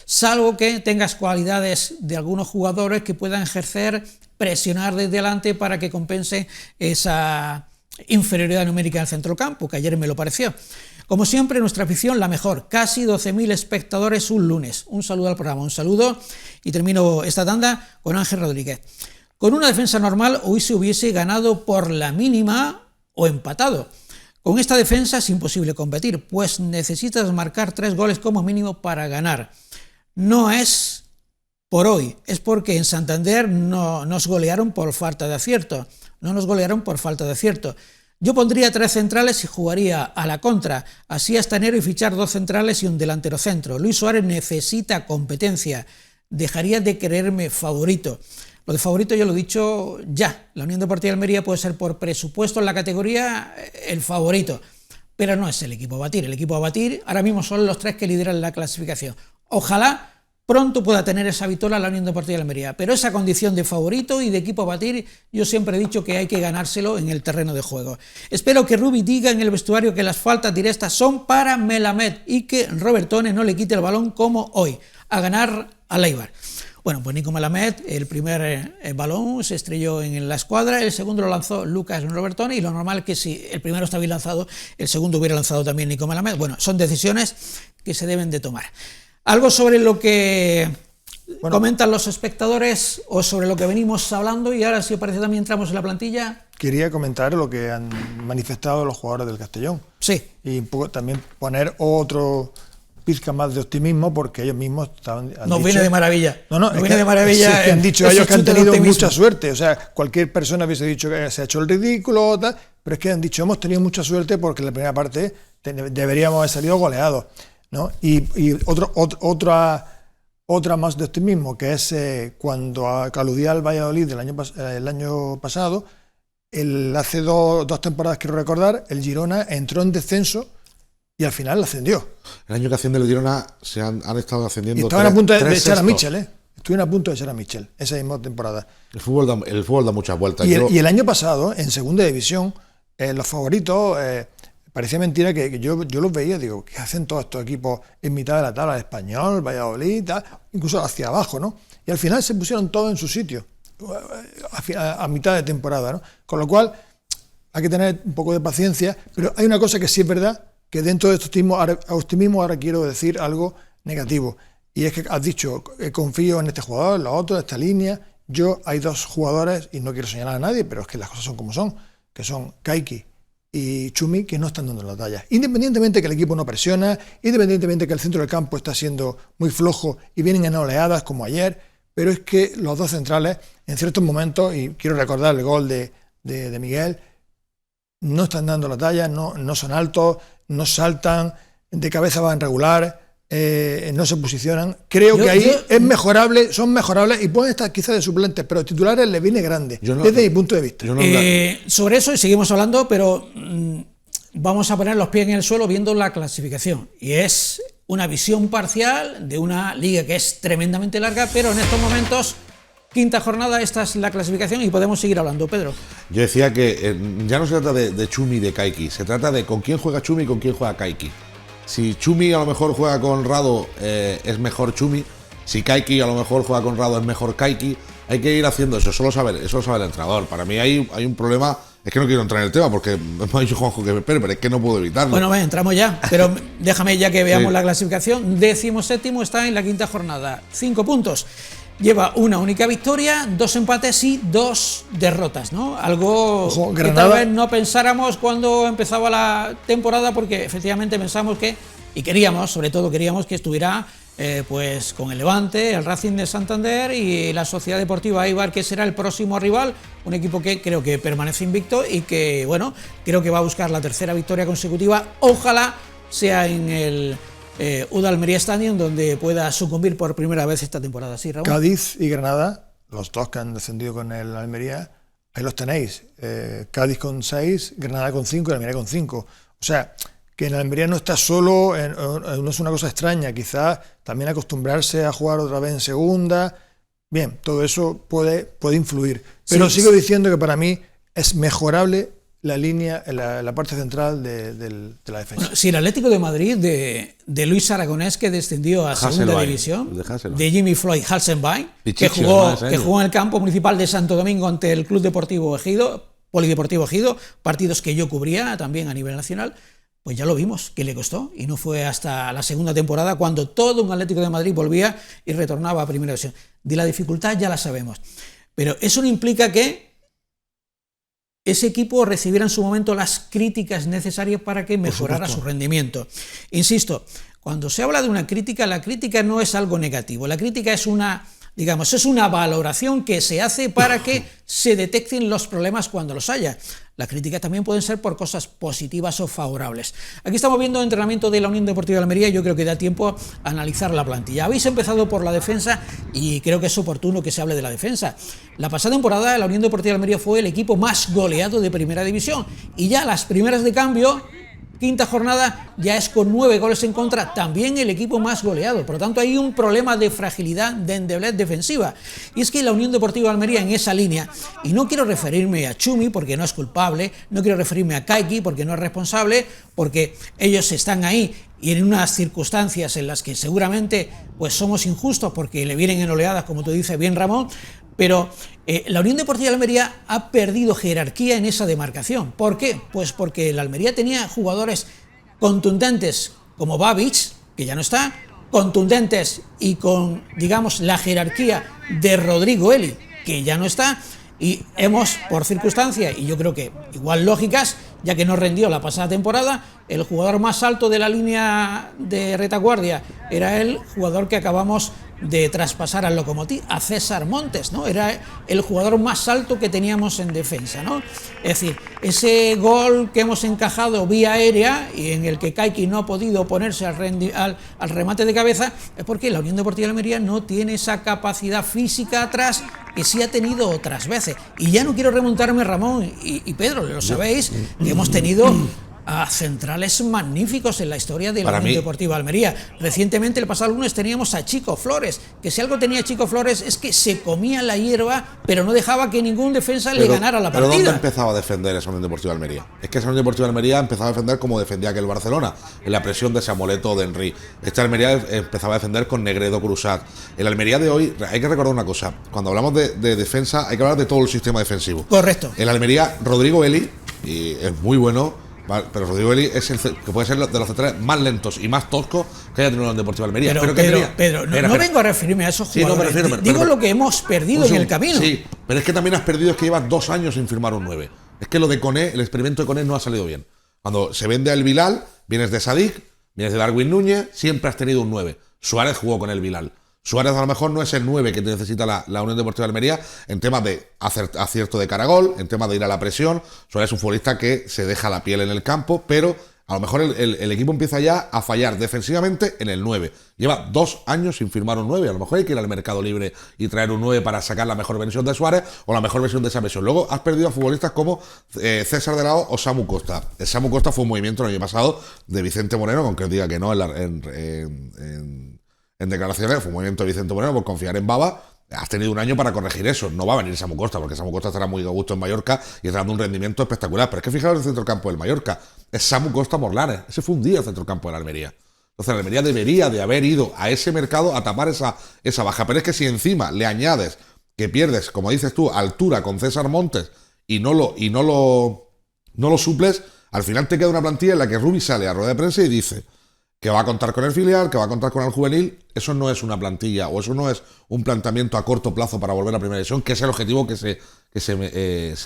salvo que tengas cualidades de algunos jugadores que puedan ejercer, presionar desde delante para que compense esa inferioridad numérica del centrocampo, que ayer me lo pareció. Como siempre, nuestra afición la mejor, casi 12.000 espectadores un lunes. Un saludo al programa, un saludo, y termino esta tanda con Ángel Rodríguez. Con una defensa normal hoy se hubiese ganado por la mínima o empatado. Con esta defensa es imposible competir, pues necesitas marcar 3 goles como mínimo para ganar. No es por hoy, es porque en Santander no nos golearon por falta de acierto. Yo pondría 3 centrales y jugaría a la contra, así hasta enero, y fichar 2 centrales y un delantero centro. Luis Suárez necesita competencia, dejaría de creerme favorito. Lo de favorito yo lo he dicho ya, la Unión Deportiva Almería puede ser por presupuesto en la categoría el favorito, pero no es el equipo a batir. El equipo a batir ahora mismo son los 3 que lideran la clasificación. Ojalá pronto pueda tener esa victoria la Unión Deportiva de Almería, pero esa condición de favorito y de equipo a batir, yo siempre he dicho que hay que ganárselo en el terreno de juego. Espero que Rubi diga en el vestuario que las faltas directas son para Melamed y que Robertone no le quite el balón como hoy, a ganar al Eibar. Bueno, pues Nico Melamed, el primer balón se estrelló en la escuadra, el segundo lo lanzó Lucas Robertone, y lo normal es que si el primero está bien lanzado, el segundo hubiera lanzado también Nico Melamed. Bueno, son decisiones que se deben de tomar. ¿Algo sobre lo que comentan los espectadores o sobre lo que venimos hablando? Y ahora, si os parece, también entramos en la plantilla. Quería comentar lo que han manifestado los jugadores del Castellón. Sí. Y también poner otro pizca más de optimismo, porque ellos mismos viene de maravilla. Viene de maravilla. Es que han dicho ellos que han tenido mucha suerte. O sea, cualquier persona hubiese dicho que se ha hecho el ridículo, tal, pero es que han dicho: hemos tenido mucha suerte porque en la primera parte deberíamos haber salido goleados, ¿no? Y otra más de optimismo, que es cuando aludía al Valladolid el año pasado, hace dos temporadas, quiero recordar, el Girona entró en descenso y al final ascendió. El año que asciende el Girona han estado ascendiendo. Y estaban a punto de echar a Michel, Estuvieron a punto de echar a Michel esa misma temporada. El fútbol da muchas vueltas. Y el año pasado, en segunda división, los favoritos, parecía mentira que yo los veía, digo, ¿qué hacen todos estos equipos en mitad de la tabla? El Español, Valladolid, tal, incluso hacia abajo, ¿no? Y al final se pusieron todos en su sitio, a mitad de temporada, ¿no? Con lo cual hay que tener un poco de paciencia, pero hay una cosa que sí es verdad, que dentro de este optimismo ahora quiero decir algo negativo, y es que has dicho, confío en este jugador, en los otros, en esta línea. Yo hay dos jugadores, y no quiero señalar a nadie, pero es que las cosas son como son, que son Kaiki y Chumi, que no están dando la talla. Independientemente que el equipo no presiona, independientemente que el centro del campo está siendo muy flojo y vienen en oleadas como ayer, pero es que los dos centrales, en ciertos momentos, y quiero recordar el gol de Miguel, no están dando la talla, no son altos, no saltan, de cabeza van regular, no se posicionan. Creo que ahí es mejorable, son mejorables y pueden estar quizás de suplentes, pero titulares les viene grande, desde mi punto de vista. Sobre eso y seguimos hablando, pero vamos a poner los pies en el suelo viendo la clasificación. Y es una visión parcial de una liga que es tremendamente larga, pero en estos momentos, quinta jornada, esta es la clasificación y podemos seguir hablando. Pedro. Yo decía que ya no se trata de Chumi y de Kaiki, se trata de con quién juega Chumi y con quién juega Kaiki. Si Chumi a lo mejor juega con Rado, es mejor Chumi. Si Kaiki a lo mejor juega con Rado, es mejor Kaiki. Hay que ir haciendo eso, eso lo sabe el entrenador. Para mí hay un problema, es que no quiero entrar en el tema porque me ha dicho Juanjo que me espere, pero es que no puedo evitarlo. Bueno, entramos ya, pero déjame ya que veamos la clasificación. 17º está en la quinta jornada, 5 puntos. Lleva una única victoria, 2 empates y 2 derrotas, ¿no? Algo que tal vez no pensáramos cuando empezaba la temporada, porque efectivamente pensamos que, y queríamos, sobre todo queríamos que estuviera pues con el Levante, el Racing de Santander y la Sociedad Deportiva Eibar, que será el próximo rival, un equipo que creo que permanece invicto y que, bueno, creo que va a buscar la tercera victoria consecutiva, ojalá sea en el UDA Almería Stadium, donde pueda sucumbir por primera vez esta temporada. ¿Sí, Raúl? Cádiz y Granada, los dos que han descendido con el Almería, ahí los tenéis. Cádiz con 6, Granada con 5 y Almería con 5. O sea, que en Almería no está solo, no es una cosa extraña, quizás también acostumbrarse a jugar otra vez en segunda. Bien, todo eso puede influir. Pero sigo diciendo que para mí es mejorable la línea, la parte central de la defensa. Bueno, si el Atlético de Madrid de Luis Aragonés, que descendió a segunda división, de Jimmy Floyd Hasselbein, que jugó en el campo municipal de Santo Domingo ante el Club Deportivo Ejido, Polideportivo Ejido, partidos que yo cubría también a nivel nacional, pues ya lo vimos, que le costó, y no fue hasta la segunda temporada cuando todo un Atlético de Madrid volvía y retornaba a primera división. De la dificultad ya la sabemos, pero eso no implica que ese equipo recibiera en su momento las críticas necesarias para que mejorara su rendimiento. Insisto, cuando se habla de una crítica, la crítica no es algo negativo, la crítica es una valoración que se hace para que se detecten los problemas cuando los haya. La crítica también pueden ser por cosas positivas o favorables. Aquí estamos viendo el entrenamiento de la Unión Deportiva de Almería y yo creo que da tiempo a analizar la plantilla. Habéis empezado por la defensa y creo que es oportuno que se hable de la defensa. La pasada temporada la Unión Deportiva de Almería fue el equipo más goleado de Primera División y ya las primeras de cambio, quinta jornada, ya es con 9 goles en contra, también el equipo más goleado. Por lo tanto, hay un problema de fragilidad, de endeblez defensiva. Y es que la Unión Deportiva de Almería en esa línea, y no quiero referirme a Chumi porque no es culpable, no quiero referirme a Kaiki porque no es responsable, porque ellos están ahí y en unas circunstancias en las que seguramente pues somos injustos porque le vienen en oleadas, como tú dices bien, Ramón, pero la Unión Deportiva de Almería ha perdido jerarquía en esa demarcación. ¿Por qué? Pues porque la Almería tenía jugadores contundentes como Babic, que ya no está, contundentes y con, digamos, la jerarquía de Rodrigo Eli, que ya no está, y hemos, por circunstancias, y yo creo que igual lógicas, ya que no rindió la pasada temporada, el jugador más alto de la línea de retaguardia era el jugador que acabamos de traspasar al Lokomotiv, a César Montes, ¿no? Era el jugador más alto que teníamos en defensa, ¿no? Es decir, ese gol que hemos encajado vía aérea y en el que Kaiki no ha podido oponerse al remate de cabeza es porque la Unión Deportiva de Almería no tiene esa capacidad física atrás que sí ha tenido otras veces. Y ya no quiero remontarme, Ramón y Pedro, lo sabéis, que hemos tenido a centrales magníficos en la historia de la Para Unión mí- Deportiva Almería. Recientemente, el pasado lunes, teníamos a Chico Flores, que si algo tenía Chico Flores es que se comía la hierba, pero no dejaba que ningún defensa le ganara la Pero partida. ¿dónde empezaba a defender esa Unión Deportiva Almería? Es que esa Unión Deportiva Almería empezaba a defender como defendía aquel Barcelona, en la presión de Samoleto o de Henry. Esta Almería empezaba a defender con Negredo, Cruzat. El Almería de hoy, hay que recordar una cosa, cuando hablamos de defensa hay que hablar de todo el sistema defensivo. Correcto. El Almería, Rodrigo Eli, y es muy bueno, ¿vale? Pero Rodrigo Eli es que puede ser de los centrales más lentos y más toscos que haya tenido la Unión Deportiva Almería. Pero, ¿qué Pedro, tenía? Pedro, no, Espera, no espera. vengo a referirme a esos Sí, no me jugadores. refiero, Digo pero- lo que hemos perdido en el camino. Sí, pero es que también has perdido, es que llevas 2 años sin firmar un 9. Es que lo de Koné, el experimento de Koné no ha salido bien. Cuando se vende al Bilal, vienes de Sadik, vienes de Darwin Núñez, siempre has tenido un 9. Suárez jugó con el Bilal. Suárez a lo mejor no es el 9 que necesita la Unión Deportiva de Almería en temas de acierto de cara a gol, en temas de ir a la presión. Suárez es un futbolista que se deja la piel en el campo, pero a lo mejor el equipo empieza ya a fallar defensivamente en el 9. Lleva 2 años sin firmar un 9. A lo mejor hay que ir al mercado libre y traer un 9 para sacar la mejor versión de Suárez o la mejor versión de esa versión. Luego has perdido a futbolistas como César de Lao o Samu Costa. El Samu Costa fue un movimiento el año pasado de Vicente Moreno, aunque diga que no en declaraciones, fue un movimiento de Vicente Moreno por confiar en Baba. Has tenido un año para corregir eso. No va a venir Samu Costa, porque Samu Costa estará muy a gusto en Mallorca y está dando un rendimiento espectacular. Pero es que fijaros el centrocampo del Mallorca. Es Samu Costa Morlanes. Ese fue un día el centrocampo de la Almería. Entonces la Almería debería de haber ido a ese mercado a tapar esa baja. Pero es que si encima le añades que pierdes, como dices tú, altura con César Montes y no lo suples, al final te queda una plantilla en la que Rubi sale a rueda de prensa y dice que va a contar con el filial, que va a contar con el juvenil. Eso no es una plantilla o eso no es un planteamiento a corto plazo para volver a primera división, que es el objetivo que se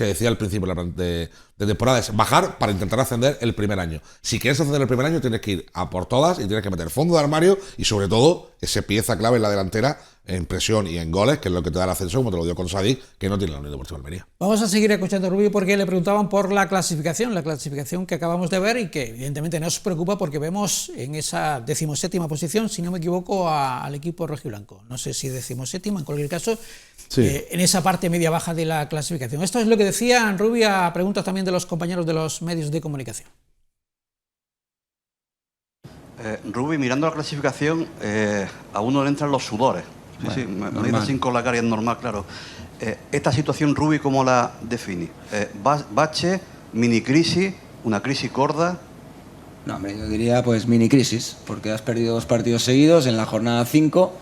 decía al principio de temporada, es bajar para intentar ascender el primer año. Si quieres ascender el primer año tienes que ir a por todas y tienes que meter fondo de armario y sobre todo esa pieza clave en la delantera en presión y en goles, que es lo que te da el ascenso, como te lo dio con Sadik, que no tiene la Unión Deportiva Almería. Vamos a seguir escuchando a Rubí porque le preguntaban por la clasificación que acabamos de ver y que evidentemente nos preocupa porque vemos en esa 17ª posición, si no me equivoco, al equipo rojiblanco. No sé si 17ª, en cualquier caso, Sí. en esa parte media-baja de la clasificación. Esto es lo que decía Rubí a preguntas también de los compañeros de los medios de comunicación. Rubi, mirando la clasificación, a uno le entran los sudores. Sí, me dice así con la cara y es normal, claro. Esta situación, Rubi, ¿cómo la define? ¿Bache, mini crisis, una crisis gorda? No, hombre, yo diría pues mini crisis, porque has perdido 2 partidos seguidos en la jornada 5,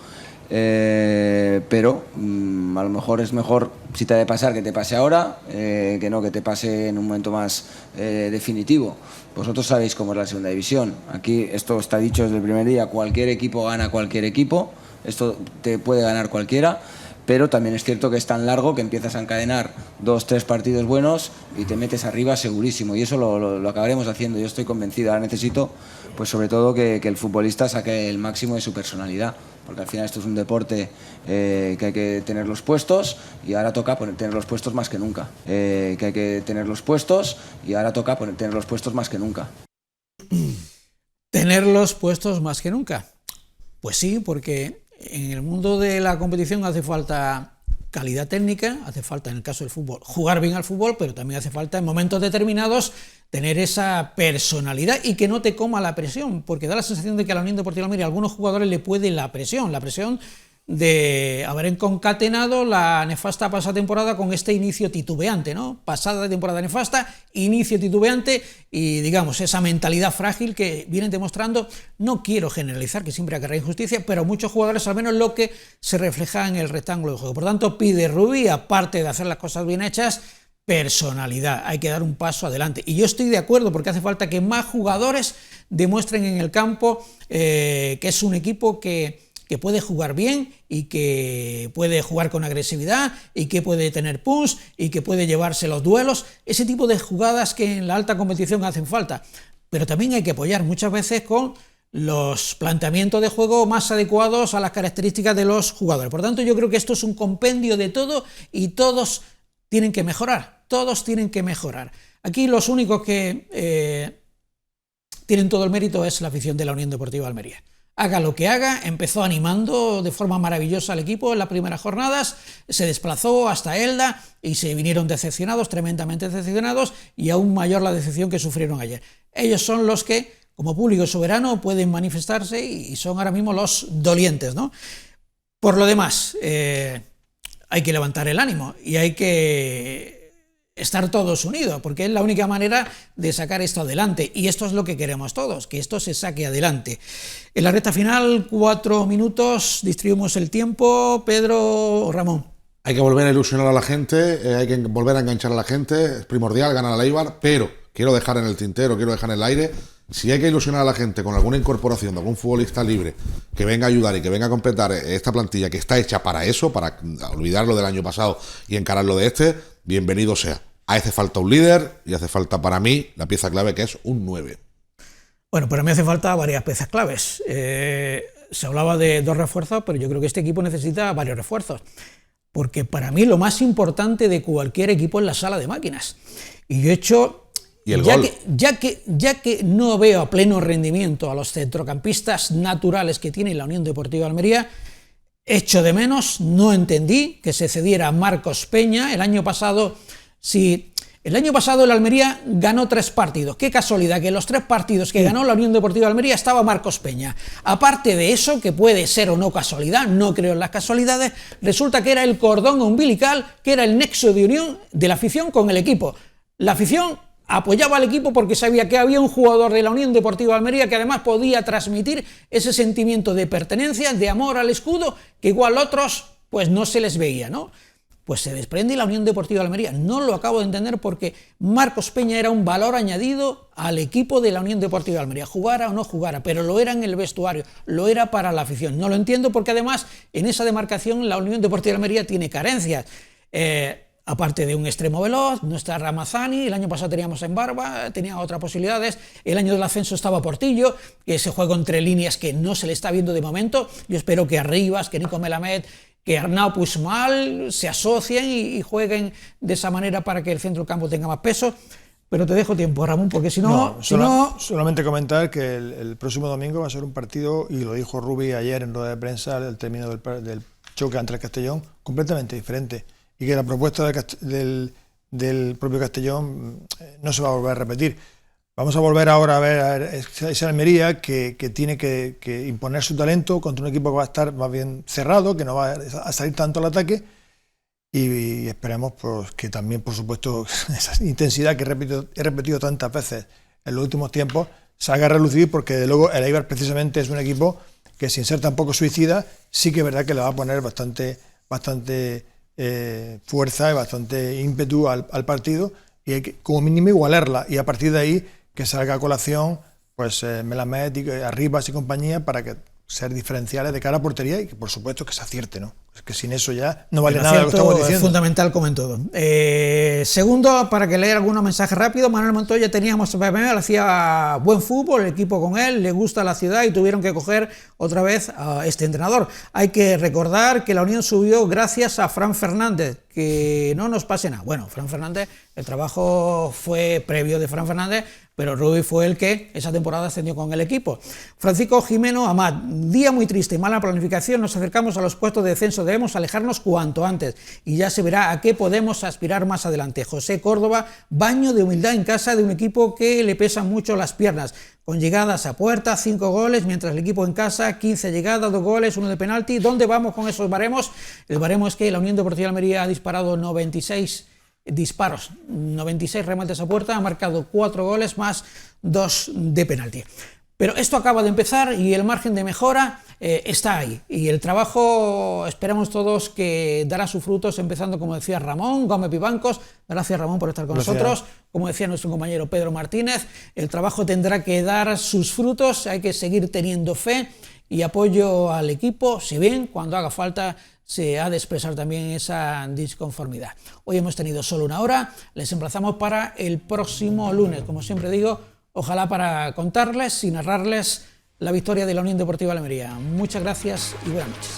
pero a lo mejor es mejor, si te ha de pasar, que te pase ahora, que no que te pase en un momento más definitivo. Vosotros sabéis cómo es la segunda división. Aquí esto está dicho desde el primer día, cualquier equipo gana a cualquier equipo, esto te puede ganar cualquiera, pero también es cierto que es tan largo que empiezas a encadenar 2, 3 partidos buenos y te metes arriba segurísimo, y eso lo acabaremos haciendo, yo estoy convencido. Ahora necesito, pues sobre todo, que el futbolista saque el máximo de su personalidad, porque al final esto es un deporte que hay que tener los puestos y ahora toca tener los puestos más que nunca. Que hay que tener los puestos y ahora toca tener los puestos más que nunca. Tenerlos puestos más que nunca. Pues sí, porque en el mundo de la competición hace falta calidad técnica, hace falta, en el caso del fútbol, jugar bien al fútbol, pero también hace falta en momentos determinados tener esa personalidad y que no te coma la presión, porque da la sensación de que a la Unión Deportiva Almería a algunos jugadores le puede la presión de haber concatenado la nefasta pasada temporada con este inicio titubeante, ¿no? Pasada temporada nefasta, inicio titubeante y, digamos, esa mentalidad frágil que vienen demostrando. No quiero generalizar, que siempre habrá injusticia, pero muchos jugadores, al menos lo que se refleja en el rectángulo de juego. Por tanto, pide Rubí, aparte de hacer las cosas bien hechas, personalidad, hay que dar un paso adelante. Y yo estoy de acuerdo, porque hace falta que más jugadores demuestren en el campo que es un equipo que puede jugar bien y que puede jugar con agresividad y que puede tener punch y que puede llevarse los duelos, ese tipo de jugadas que en la alta competición hacen falta. Pero también hay que apoyar muchas veces con los planteamientos de juego más adecuados a las características de los jugadores. Por tanto, yo creo que esto es un compendio de todo y todos tienen que mejorar, todos tienen que mejorar. Aquí los únicos que tienen todo el mérito es la afición de la Unión Deportiva Almería. haga lo que haga, empezó animando de forma maravillosa al equipo en las primeras jornadas, se desplazó hasta Elda y se vinieron decepcionados, tremendamente decepcionados, y aún mayor la decepción que sufrieron ayer. Ellos son los que, como público soberano, pueden manifestarse y son ahora mismo los dolientes, ¿no? Por lo demás, hay que levantar el ánimo y hay que estar todos unidos, porque es la única manera de sacar esto adelante, y esto es lo que queremos todos, que esto se saque adelante. En la recta final, 4 minutos, distribuimos el tiempo. Pedro o Ramón. Hay que volver a ilusionar a la gente, hay que volver a enganchar a la gente, es primordial ganar al Eibar, pero quiero dejar en el tintero, quiero dejar en el aire, si hay que ilusionar a la gente con alguna incorporación de algún futbolista libre que venga a ayudar y que venga a completar esta plantilla que está hecha para eso, para olvidarlo del año pasado y encararlo de este, bienvenido sea. Hace falta un líder y hace falta para mí la pieza clave, que es un 9. Bueno, para mí hace falta varias piezas claves. Se hablaba de 2 refuerzos, pero yo creo que este equipo necesita varios refuerzos, porque para mí lo más importante de cualquier equipo es la sala de máquinas. Y yo he hecho... ¿Y el gol? Ya que no veo a pleno rendimiento a los centrocampistas naturales que tiene la Unión Deportiva Almería, echo de menos, no entendí que se cediera a Marcos Peña. El año pasado el Almería ganó 3 partidos. Qué casualidad que en los 3 partidos que ganó la Unión Deportiva Almería estaba Marcos Peña. Aparte de eso, que puede ser o no casualidad, no creo en las casualidades, resulta que era el cordón umbilical, que era el nexo de unión de la afición con el equipo. La afición apoyaba al equipo porque sabía que había un jugador de la Unión Deportiva Almería que además podía transmitir ese sentimiento de pertenencia, de amor al escudo, que igual otros pues no se les veía, ¿no? Pues se desprende la Unión Deportiva Almería. No lo acabo de entender, porque Marcos Peña era un valor añadido al equipo de la Unión Deportiva Almería, jugara o no jugara, pero lo era en el vestuario, lo era para la afición. No lo entiendo, porque además en esa demarcación la Unión Deportiva Almería tiene carencias. Aparte de un extremo veloz, no está Ramazani, el año pasado teníamos en Barba, tenía otras posibilidades, el año del ascenso estaba Portillo, que ese juego entre líneas que no se le está viendo de momento. Yo espero que Arribas, que Nico Melamed, que Arnau Puigmal se asocien y jueguen de esa manera para que el centro del campo tenga más peso. Pero te dejo tiempo, Ramón, porque si no... Solamente comentar que el próximo domingo va a ser un partido, y lo dijo Rubi ayer en rueda de prensa al término del choque ante el Castellón, completamente diferente, y que la propuesta del propio Castellón no se va a volver a repetir. Vamos a volver ahora a ver esa Almería que tiene que imponer su talento contra un equipo que va a estar más bien cerrado, que no va a salir tanto al ataque, y esperemos pues, que también, por supuesto, esa intensidad que he repetido tantas veces en los últimos tiempos se haga relucir, porque de luego el Eibar precisamente es un equipo que, sin ser tampoco suicida, sí que es verdad que le va a poner bastante fuerza y bastante ímpetu al partido, y hay que como mínimo igualarla, y a partir de ahí que salga a colación pues Melamed, Arribas y compañía, para que ser diferenciales de cara a portería, y que por supuesto que se acierte, ¿no? Es que sin eso ya no vale nada lo que estamos diciendo. Es fundamental, como en todo. Segundo, para que leer algunos mensajes rápidos, Manuel Montoya, teníamos a PPM, le hacía buen fútbol, el equipo con él, le gusta la ciudad y tuvieron que coger otra vez a este entrenador. Hay que recordar que la Unión subió gracias a Fran Fernández, que no nos pase nada. Bueno, Fran Fernández, el trabajo fue previo de Fran Fernández, pero Rubí fue el que esa temporada ascendió con el equipo. Francisco Jimeno Amat, día muy triste, mala planificación, nos acercamos a los puestos de descenso, debemos alejarnos cuanto antes y ya se verá a qué podemos aspirar más adelante. José Córdoba, baño de humildad en casa de un equipo que le pesan mucho las piernas, con llegadas a puerta, 5 goles, mientras el equipo en casa, 15 llegadas, 2 goles, 1 de penalti. ¿Dónde vamos con esos baremos? El baremo es que la Unión Deportiva Almería ha disparado 96 disparos, 96 remates a puerta, ha marcado 4 goles más 2 de penalti. Pero esto acaba de empezar y el margen de mejora está ahí, y el trabajo esperamos todos que dará sus frutos, empezando, como decía Ramón Gómez Vivancos. Gracias, Ramón, por estar con nosotros. Como decía nuestro compañero Pedro Martínez, el trabajo tendrá que dar sus frutos, hay que seguir teniendo fe y apoyo al equipo, si bien cuando haga falta se ha de expresar también esa disconformidad. Hoy hemos tenido solo 1 hora, les emplazamos para el próximo lunes, como siempre digo, ojalá para contarles y narrarles la victoria de la Unión Deportiva Almería. Muchas gracias y buenas noches.